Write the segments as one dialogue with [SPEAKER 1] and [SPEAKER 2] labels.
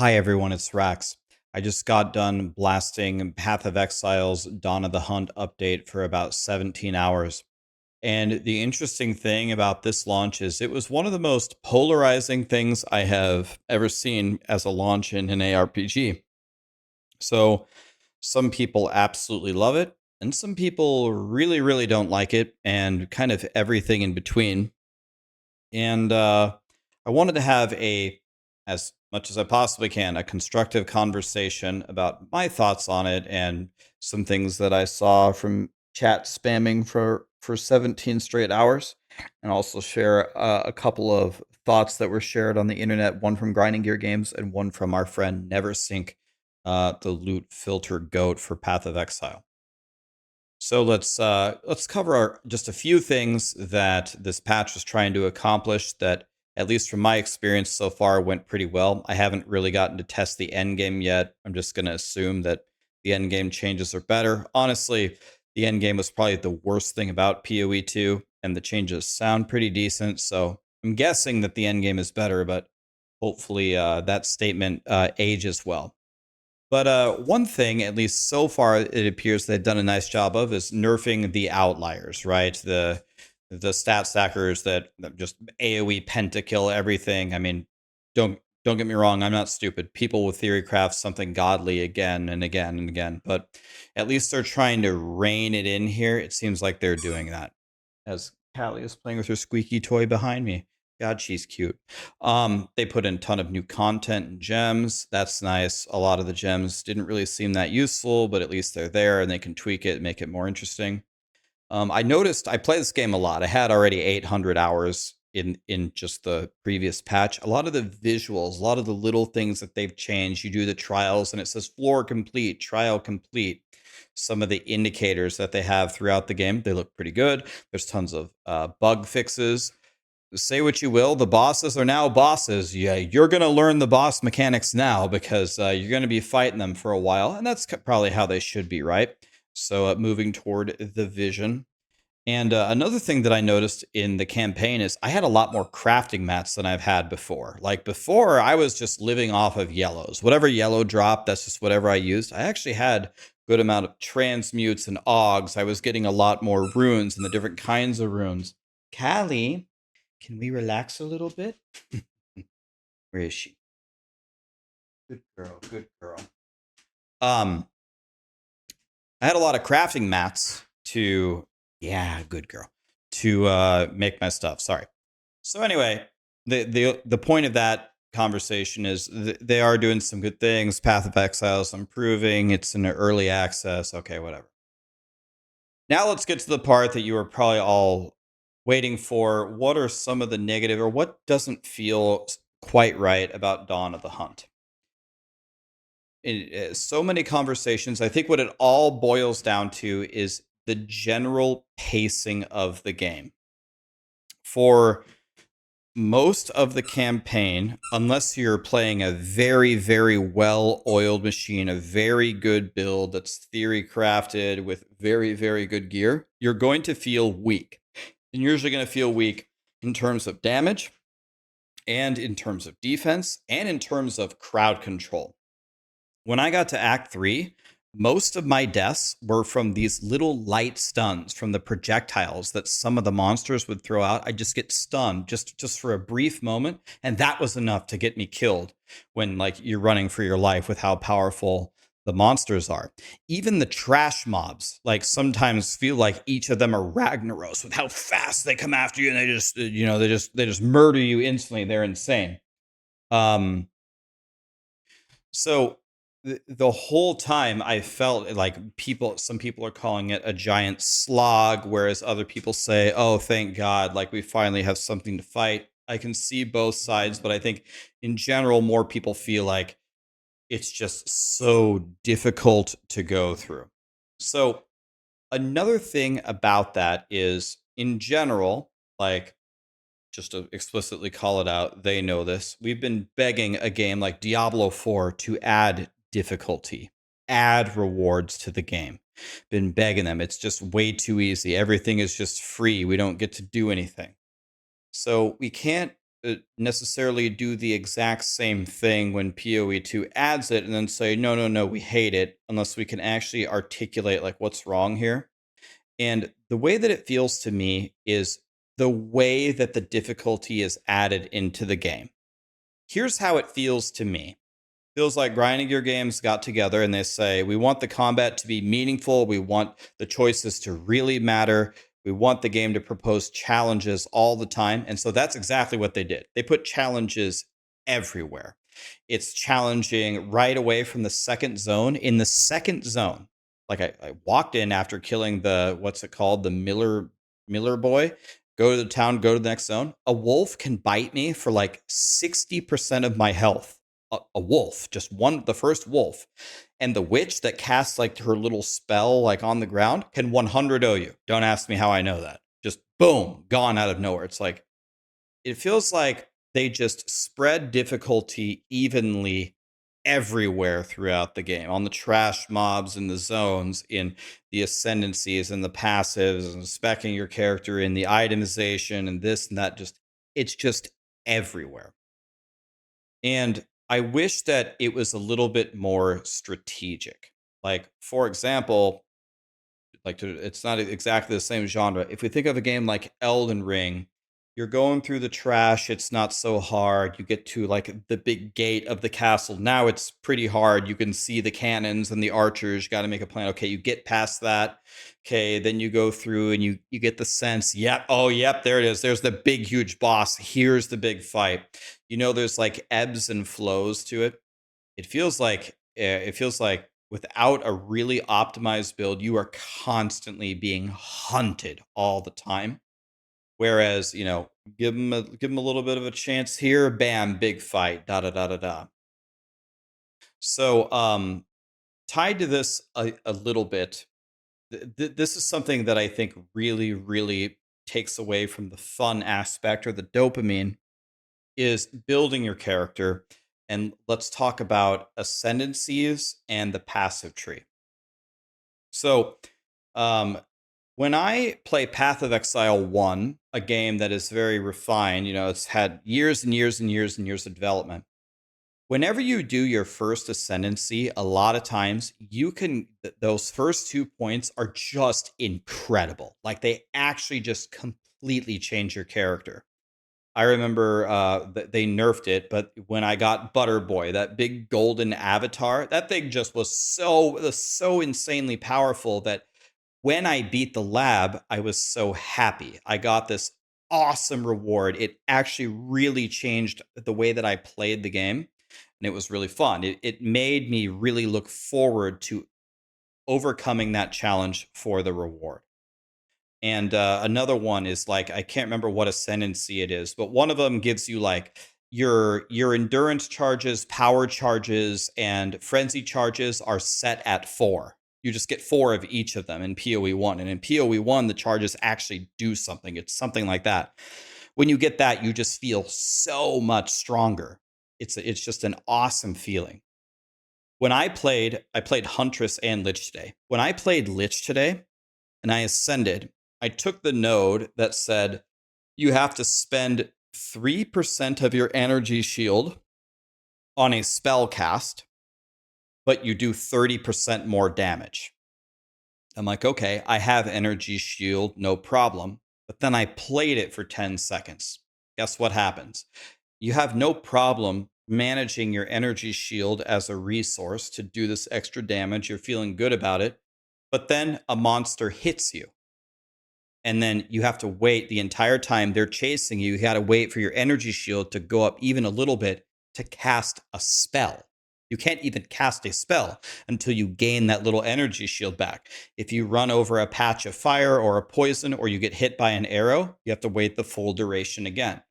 [SPEAKER 1] Hi everyone, it's Rax. I just got done blasting Path of Exile's Dawn of the Hunt update for about 17 hours. And the interesting thing about this launch is it was one of the most polarizing things I have ever seen as a launch in an ARPG. So some people absolutely love it, and some people really, really don't like it, and kind of everything in between. And I wanted to have as much as I possibly can, a constructive conversation about my thoughts on it and some things that I saw from chat spamming for 17 straight hours, and also share a couple of thoughts that were shared on the internet, one from Grinding Gear Games and one from our friend Neversink, the loot filter goat for Path of Exile. So let's cover just a few things that this patch was trying to accomplish that, at least from my experience so far, went pretty well. I haven't really gotten to test the end game yet. I'm just going to assume that the end game changes are better. Honestly, the end game was probably the worst thing about POE2, and the changes sound pretty decent. So I'm guessing that the end game is better, but hopefully that statement ages well. But one thing, at least so far, it appears they've done a nice job of is nerfing the outliers, right? The stat stackers that just AoE pentakill everything. I mean, don't get me wrong, I'm not stupid. People with theory craft something godly again and again and again, but at least they're trying to rein it in here. It seems like they're doing that. As Callie is playing with her squeaky toy behind me. God, she's cute. They put in a ton of new content and gems. That's nice. A lot of the gems didn't really seem that useful, but at least they're there and they can tweak it and make it more interesting. I noticed I play this game a lot. I had already 800 hours in just the previous patch. A lot of the visuals, a lot of the little things that they've changed. You do the trials and it says floor complete, trial complete. Some of the indicators that they have throughout the game, they look pretty good. There's tons of bug fixes. Say what you will, the bosses are now bosses. Yeah, you're going to learn the boss mechanics now because you're going to be fighting them for a while, and that's probably how they should be, right? So moving toward the vision. And another thing that I noticed in the campaign is I had a lot more crafting mats than I've had before. Like before, I was just living off of yellows. Whatever yellow dropped, that's just whatever I used. I actually had a good amount of transmutes and augs. I was getting a lot more runes and the different kinds of runes. Callie, can we relax a little bit? Where is she? Good girl, good girl. I had a lot of crafting mats yeah, good girl, to make my stuff. Sorry. So anyway, the point of that conversation is they are doing some good things. Path of Exile is improving. It's in early access. Okay, whatever. Now let's get to the part that you were probably all waiting for. What are some of the negative, or what doesn't feel quite right about Dawn of the Hunt? In so many conversations, I think what it all boils down to is the general pacing of the game. For most of the campaign, unless you're playing a very, very well-oiled machine, a very good build that's theory crafted with very, very good gear, you're going to feel weak. And you're usually going to feel weak in terms of damage, and in terms of defense, and in terms of crowd control. When I got to Act 3, most of my deaths were from these little light stuns from the projectiles that some of the monsters would throw out. I just get stunned just for a brief moment, and that was enough to get me killed when like you're running for your life with how powerful the monsters are. Even the trash mobs like sometimes feel like each of them are Ragnaros with how fast they come after you, and they just they just murder you instantly. They're insane. Um so the whole time I felt like some people are calling it a giant slog, whereas other people say, oh, thank God, like we finally have something to fight. I can see both sides, but I think in general, more people feel like it's just so difficult to go through. So another thing about that is in general, like just to explicitly call it out, they know this. We've been begging a game like Diablo 4 to add difficulty, add rewards to the game. Been begging them. It's just way too easy. Everything is just free. We don't get to do anything. So we can't necessarily do the exact same thing when PoE2 adds it and then say, no, no, no, we hate it, unless we can actually articulate like what's wrong here. And the way that it feels to me is the way that the difficulty is added into the game. Here's how it feels to me. Feels like grinding gear games got together and they say, we want the combat to be meaningful. We want the choices to really matter. We want the game to propose challenges all the time. And so that's exactly what they did. They put challenges everywhere. It's challenging right away from the second zone. In the second zone, like I walked in after killing the, what's it called? The Miller boy. Go to the town, go to the next zone. A wolf can bite me for like 60% of my health. A wolf, just one, the first wolf. And the witch that casts like her little spell like on the ground can 100 you. Don't ask me how I know that. Just boom, gone out of nowhere. It's like, it feels like they just spread difficulty evenly everywhere throughout the game, on the trash mobs in the zones, in the ascendancies and the passives, and speccing your character in the itemization and this and that. Just, it's just everywhere. And I wish that it was a little bit more strategic. Like, for example, it's not exactly the same genre. If we think of a game like Elden Ring, you're going through the trash, it's not so hard. You get to like the big gate of the castle. Now it's pretty hard. You can see the cannons and the archers. You got to make a plan. Okay, you get past that. Okay, then you go through and you get the sense, yep, oh yep, there it is. There's the big huge boss. Here's the big fight. There's like ebbs and flows to it. It feels like without a really optimized build, you are constantly being hunted all the time. Whereas, give them a little bit of a chance here, bam, big fight, da da da da da. So, tied to this a little bit, this is something that I think really, really takes away from the fun aspect or the dopamine is building your character. And let's talk about ascendancies and the passive tree. So, um, when I play Path of Exile 1, a game that is very refined, it's had years and years and years and years of development. Whenever you do your first ascendancy, a lot of times those first 2 points are just incredible. Like they actually just completely change your character. I remember they nerfed it, but when I got Butter Boy, that big golden avatar, that thing just was so insanely powerful that when I beat the lab, I was so happy. I got this awesome reward. It actually really changed the way that I played the game, and it was really fun. It made me really look forward to overcoming that challenge for the reward. And another one is like, I can't remember what ascendancy it is, but one of them gives you like your endurance charges, power charges, and frenzy charges are set at 4. You just get 4 of each of them in PoE1. And in PoE1, the charges actually do something. It's something like that. When you get that, you just feel so much stronger. It's just an awesome feeling. When I played Huntress and Lich today. When I played Lich today and I ascended, I took the node that said you have to spend 3% of your energy shield on a spell cast, but you do 30% more damage. I'm like, okay, I have energy shield, no problem. But then I played it for 10 seconds. Guess what happens? You have no problem managing your energy shield as a resource to do this extra damage. You're feeling good about it. But then a monster hits you. And then you have to wait the entire time they're chasing you. You got to wait for your energy shield to go up even a little bit to cast a spell. You can't even cast a spell until you gain that little energy shield back. If you run over a patch of fire or a poison or you get hit by an arrow, you have to wait the full duration again.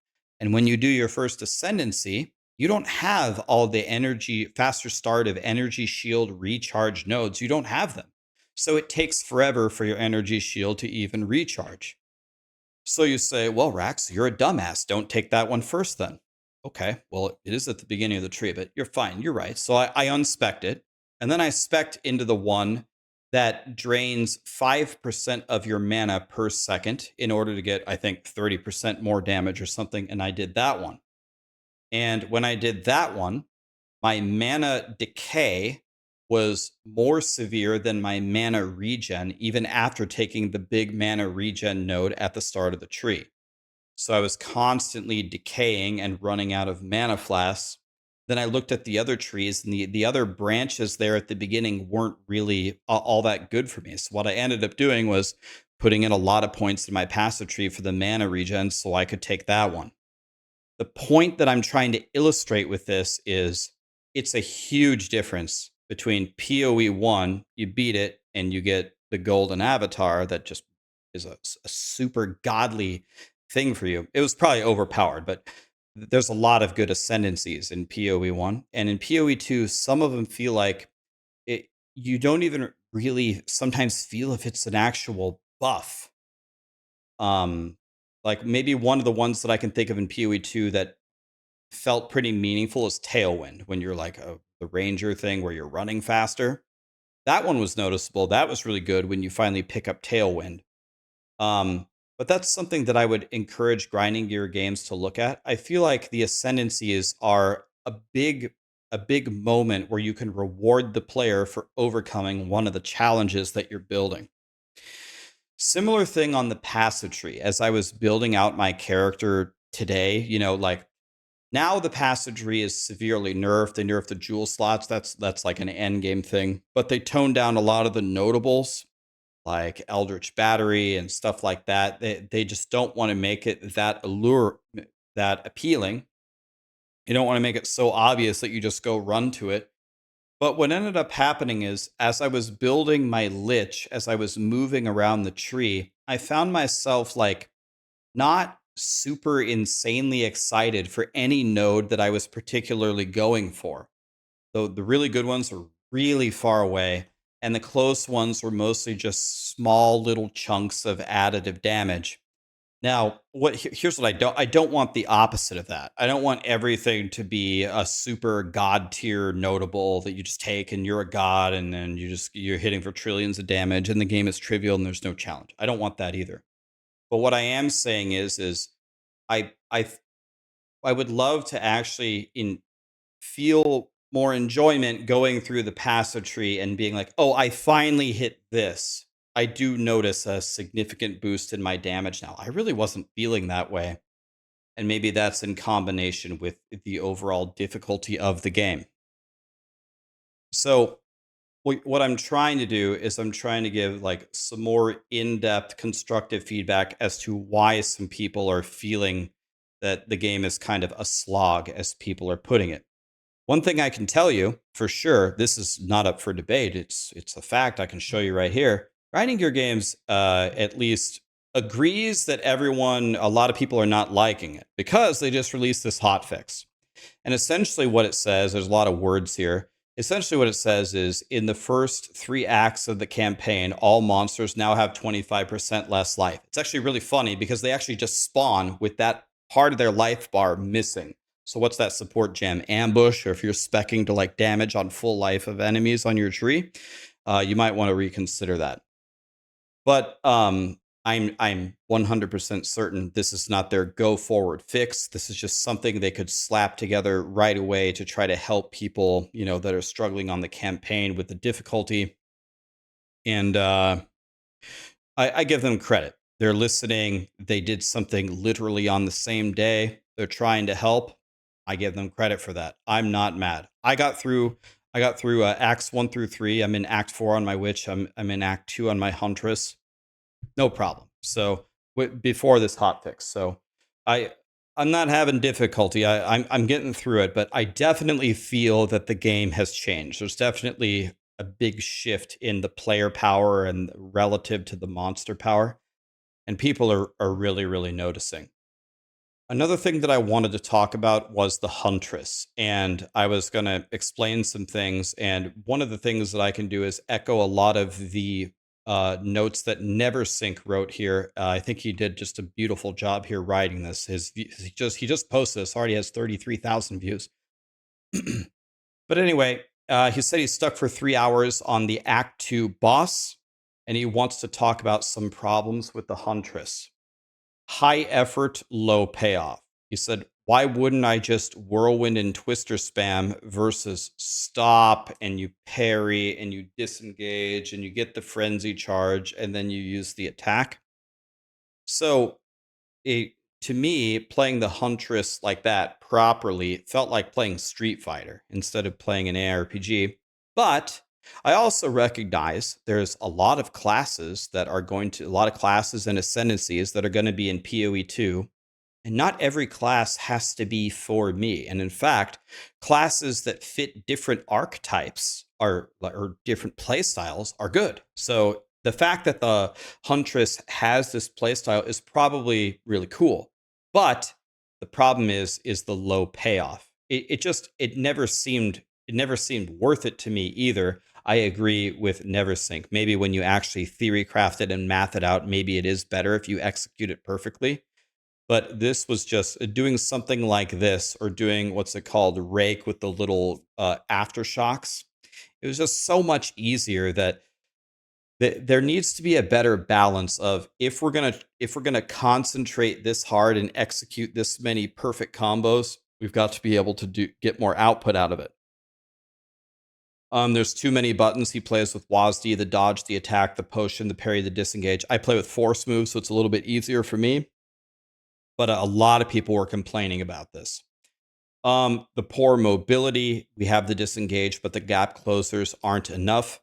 [SPEAKER 1] And when you do your first ascendancy, you don't have all the faster start of energy shield recharge nodes. You don't have them. So it takes forever for your energy shield to even recharge. So you say, well, Rax, you're a dumbass. Don't take that one first then. Okay, well, it is at the beginning of the tree, but you're fine. You're right. So I unspec'd it. And then I spec'd into the one that drains 5% of your mana per second in order to get, I think, 30% more damage or something. And I did that one. And when I did that one, my mana decay was more severe than my mana regen, even after taking the big mana regen node at the start of the tree. So I was constantly decaying and running out of mana flasks. Then I looked at the other trees, and the other branches there at the beginning weren't really all that good for me. So what I ended up doing was putting in a lot of points in my passive tree for the mana regen so I could take that one. The point that I'm trying to illustrate with this is it's a huge difference between POE1, you beat it and you get the golden avatar that just is a super godly thing for you. It was probably overpowered, but there's a lot of good ascendancies in POE1. And in POE2, some of them feel like it, you don't even really sometimes feel if it's an actual buff. Um, like maybe one of the ones that I can think of in POE2 that felt pretty meaningful is Tailwind, when you're like the Ranger thing where you're running faster. That one was noticeable. That was really good when you finally pick up Tailwind. But that's something that I would encourage grinding gear games to look at. I feel like the ascendancies are a big moment where you can reward the player for overcoming one of the challenges that you're building. Similar thing on the passive tree. As I was building out my character today, like now the passive tree is severely nerfed. They nerfed the jewel slots. That's like an end game thing. But they toned down a lot of the notables, like Eldritch Battery and stuff like that. They just don't want to make it that appealing. You don't want to make it so obvious that you just go run to it. But what ended up happening is, as I was building my lich, as I was moving around the tree, I found myself like not super insanely excited for any node that I was particularly going for. So the really good ones are really far away, and the close ones were mostly just small little chunks of additive damage. Now, here's what I don't want the opposite of that. I don't want everything to be a super god tier notable that you just take and you're a god and then you're hitting for trillions of damage and the game is trivial and there's no challenge. I don't want that either. But what I am saying is I I I would love to actually feel more enjoyment going through the passive tree and being like, "Oh, I finally hit this." I do notice a significant boost in my damage now. I really wasn't feeling that way. And maybe that's in combination with the overall difficulty of the game. So, what I'm trying to do is I'm trying to give like some more in-depth constructive feedback as to why some people are feeling that the game is kind of a slog as people are putting it. One thing I can tell you for sure, this is not up for debate. It's a fact. I can show you right here. Grinding Gear Games at least agrees that a lot of people are not liking it because they just released this hotfix. And essentially, what it says, there's a lot of words here. Essentially, what it says is in the first 3 acts of the campaign, all monsters now have 25% less life. It's actually really funny because they actually just spawn with that part of their life bar missing. So, what's that support gem? Ambush, or if you're specking to like damage on full life of enemies on your tree, you might want to reconsider that. But I'm 100% certain this is not their go forward fix. This is just something they could slap together right away to try to help people, that are struggling on the campaign with the difficulty. And I give them credit. They're listening. They did something literally on the same day. They're trying to help. I give them credit for that. I'm not mad. I got through acts 1 through 3. I'm in act 4 on my witch. I'm in act 2 on my huntress. No problem. So before this hotfix, so I'm not having difficulty. I'm getting through it, but I definitely feel that the game has changed. There's definitely a big shift in the player power and relative to the monster power, and people are really really noticing. Another thing that I wanted to talk about was the Huntress, and I was going to explain some things. And one of the things that I can do is echo a lot of the notes that Neversink wrote here. I think he did just a beautiful job here writing this. He just posted this. Already has 33,000 views. But anyway, He said he's stuck for 3 hours on the Act 2 boss, and he wants to talk about some problems with the Huntress. High effort, low payoff. He said, why wouldn't I just whirlwind and twister spam versus stop and you parry and you disengage and you get the frenzy charge and then you use the attack? So to me, playing the Huntress like that properly felt like playing Street Fighter instead of playing an ARPG. But I also recognize there's a lot of classes a lot of classes and ascendancies that are going to be in PoE2, and not every class has to be for me. And in fact, classes that fit different archetypes or different playstyles are good. So the fact that the Huntress has this playstyle is probably really cool. But the problem is the low payoff. It never seemed worth it to me either. I agree with Neversink. Maybe when you actually theory craft it and math it out, maybe it is better if you execute it perfectly. But this was just doing something like this, or doing what's it called, rake with the little aftershocks. It was just so much easier that there needs to be a better balance of if we're gonna concentrate this hard and execute this many perfect combos, we've got to be able to get more output out of it. There's too many buttons. He plays with WASD, the dodge, the attack, the potion, the parry, the disengage. I play with force moves, so it's a little bit easier for me. But a lot of people were complaining about this. The poor mobility, we have the disengage, but the gap closers aren't enough.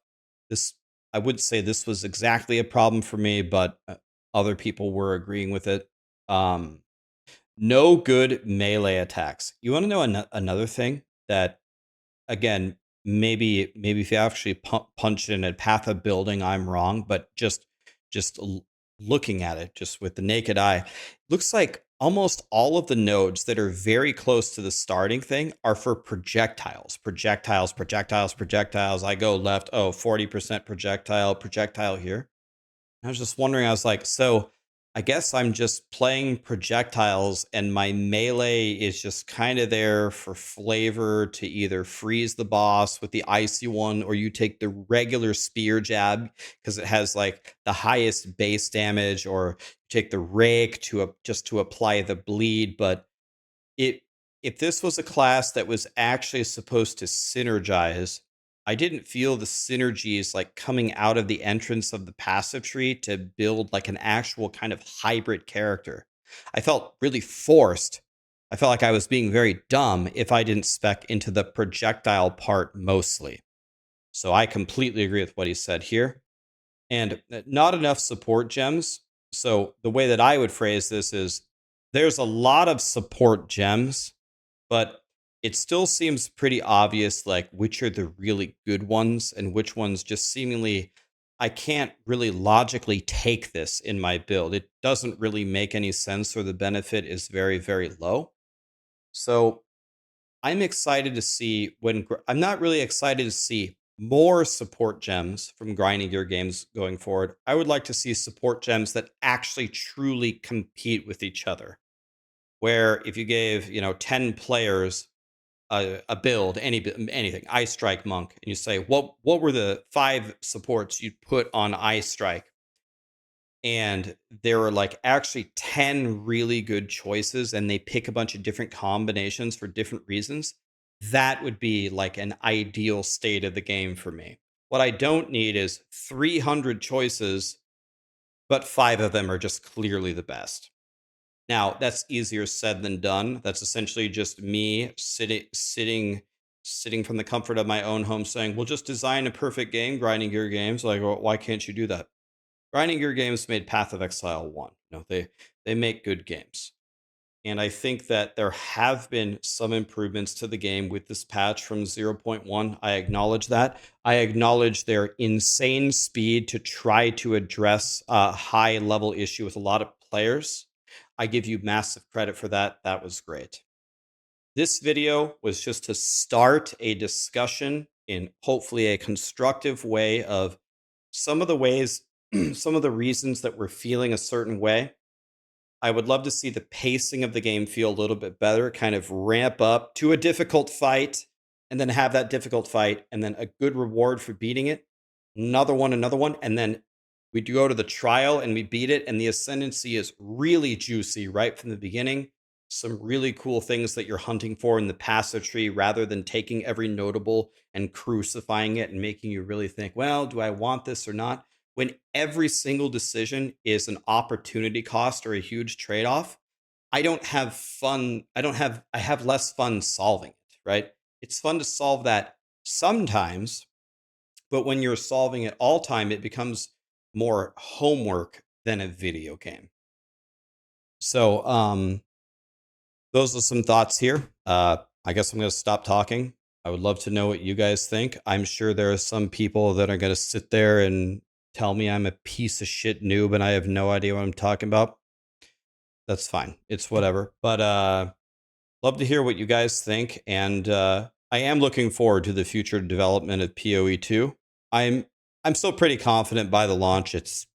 [SPEAKER 1] I would say this was exactly a problem for me, but other people were agreeing with it. No good melee attacks. You want to know another thing that, again, maybe if you actually punch in a path of building, I'm wrong, but just looking at it just with the naked eye, looks like almost all of the nodes that are very close to the starting thing are for projectiles. I go left, 40% projectile here. I was just wondering, I was like, so I guess I'm just playing projectiles and my melee is just kind of there for flavor to either freeze the boss with the icy one, or you take the regular spear jab because it has like the highest base damage, or take the rake just to apply the bleed. But it if this was a class that was actually supposed to synergize, I didn't feel the synergies like coming out of the entrance of the passive tree to build like an actual kind of hybrid character. I felt really forced. I felt like I was being very dumb if I didn't spec into the projectile part mostly. So I completely agree with what he said here. And not enough support gems. So the way that I would phrase this is there's a lot of support gems, but it still seems pretty obvious like which are the really good ones and which ones just seemingly I can't really logically take this in my build. It doesn't really make any sense, or the benefit is very, very low. So I'm excited to see I'm not really excited to see more support gems from Grinding Gear games going forward. I would like to see support gems that actually truly compete with each other. Where if you gave 10 players a build, anything, Ice Strike Monk, and you say what were the 5 supports you'd put on Ice Strike, and there are like actually 10 really good choices, and they pick a bunch of different combinations for different reasons, that would be like an ideal state of the game for me. What I don't need is 300 choices, but 5 of them are just clearly the best. Now, that's easier said than done. That's essentially just me sitting from the comfort of my own home saying, "We'll just design a perfect game, Grinding Gear games." Like, well, why can't you do that? Grinding Gear games made Path of Exile 1. They make good games. And I think that there have been some improvements to the game with this patch from 0.1. I acknowledge that. I acknowledge their insane speed to try to address a high level issue with a lot of players. I give you massive credit for that. That was great. This video was just to start a discussion in hopefully a constructive way of some of the ways, some of the reasons that we're feeling a certain way. I would love to see the pacing of the game feel a little bit better, kind of ramp up to a difficult fight,
[SPEAKER 2] and then have that difficult fight, and then a good reward for beating it, another one, and then we do go to the trial and we beat it, and the ascendancy is really juicy right from the beginning. Some really cool things that you're hunting for in the passive tree, rather than taking every notable and crucifying it and making you really think, well, do I want this or not? When every single decision is an opportunity cost or a huge trade-off, I don't have fun. I have less fun solving it, right? It's fun to solve that sometimes, but when you're solving it all time, it becomes more homework than a video game. So, those are some thoughts here. I guess I'm going to stop talking. I would love to know what you guys think. I'm sure there are some people that are going to sit there and tell me I'm a piece of shit noob and I have no idea what I'm talking about. That's fine. It's whatever. But love to hear what you guys think, and I am looking forward to the future development of POE2. I'm I'm still pretty confident by the launch it's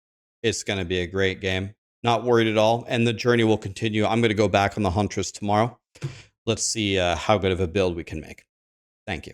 [SPEAKER 2] going to be a great game. Not worried at all, and the journey will continue. I'm going to go back on the Huntress tomorrow. Let's see how good of a build we can make. Thank you.